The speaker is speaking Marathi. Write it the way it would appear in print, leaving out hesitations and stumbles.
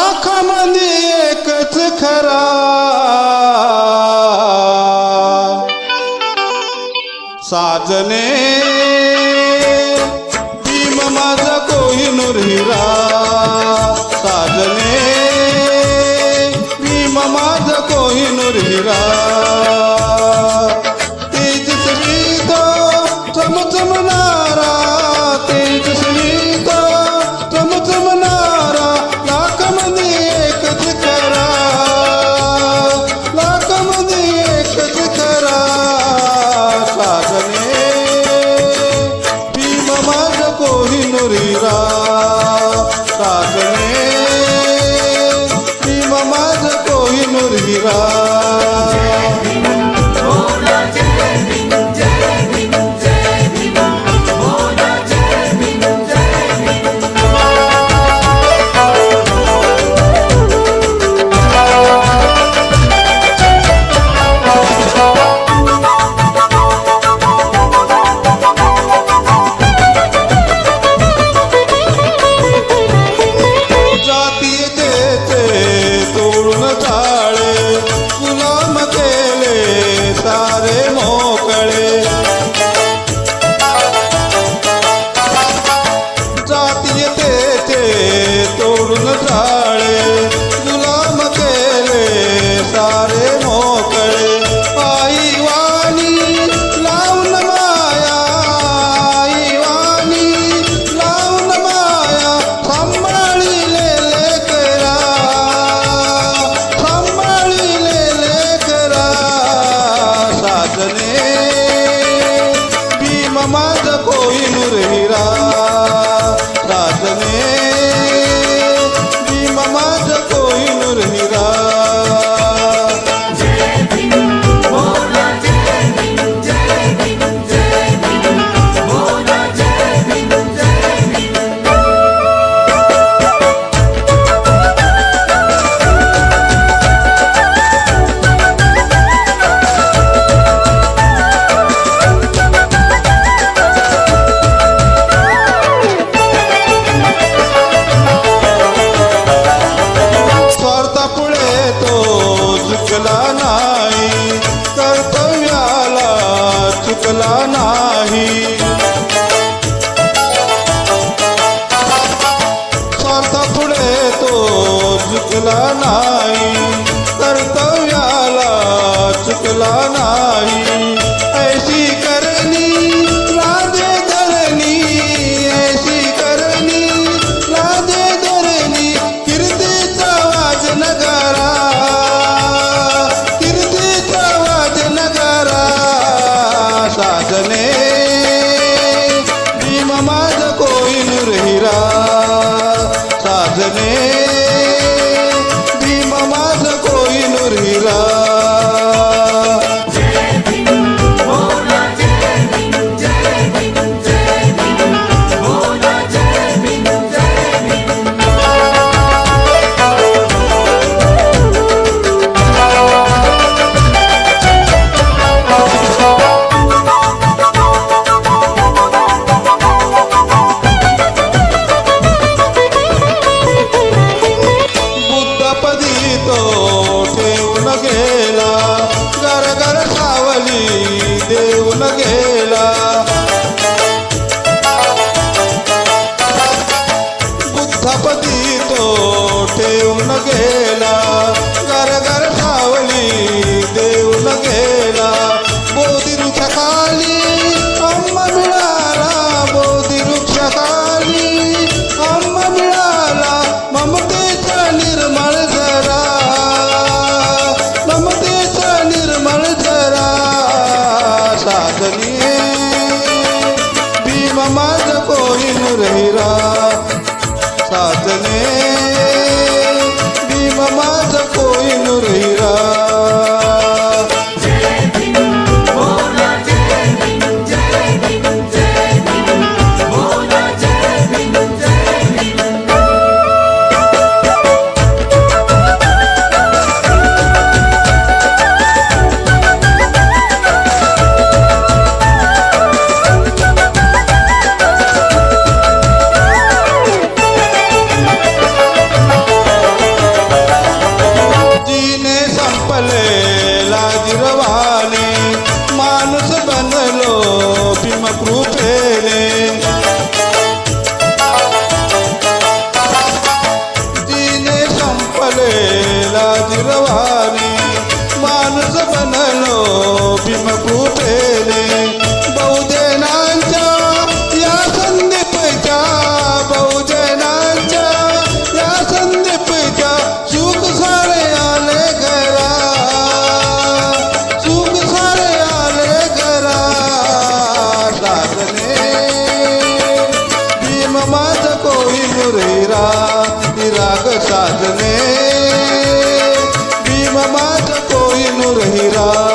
लाखामध्ये एकच खरा साजने भीम माझा कोहिनूर हिरा साजने भीम माझा कोहिनूर हिरा तेजस्वी तो चमचमणारा तेजस्वी तो चमचमणारा लाखामध्ये एकच खरा लाखामध्ये एकच खरा साजने भीम माझा कोहिनूर हिरा साजने भीम माझा कोहिनूर हिरा सारे मोकळे जातीयतेचे तोडून जाळे गुलाम केले सारे मोकळे आई वाणी लावून माया आई वाणी लावून माया सांभाळिले लेकरा सांभाळिले लेकरा साजने भीम माझा कोहिनूर हिरा साजने भीम माझा कोहिनूर हिरा चुकला नाही कर्तव्याला चुकला नाही स्वार्थापुढे तो चुकला नाही कर्तव्याला चुकला नाही ऐशी करणी लाजे धरणी ऐशी करणी लाजे धरणी कीर्तीचा वाज नगरा साजने भीम माझा कोहिनूर हिरा साजने भीम माझा कोहिनूर हिरा गेला घर घर सावली देऊन गेला बुद्धपदी तो ठेवून गेला घर घर सावली देऊन गेला बोधी वृक्षाखाली अम्म मिळाला बोधी वृक्षाखाली अम्म मिळाला ममतेचा निर्मळ झरा ममतेचा निर्मळ झरा साजनी भीम माझा कोहिनूर हिरा साजने भीम माझा कोहिनूर हिरा साधने भीम माझ कोहिनूर हिरा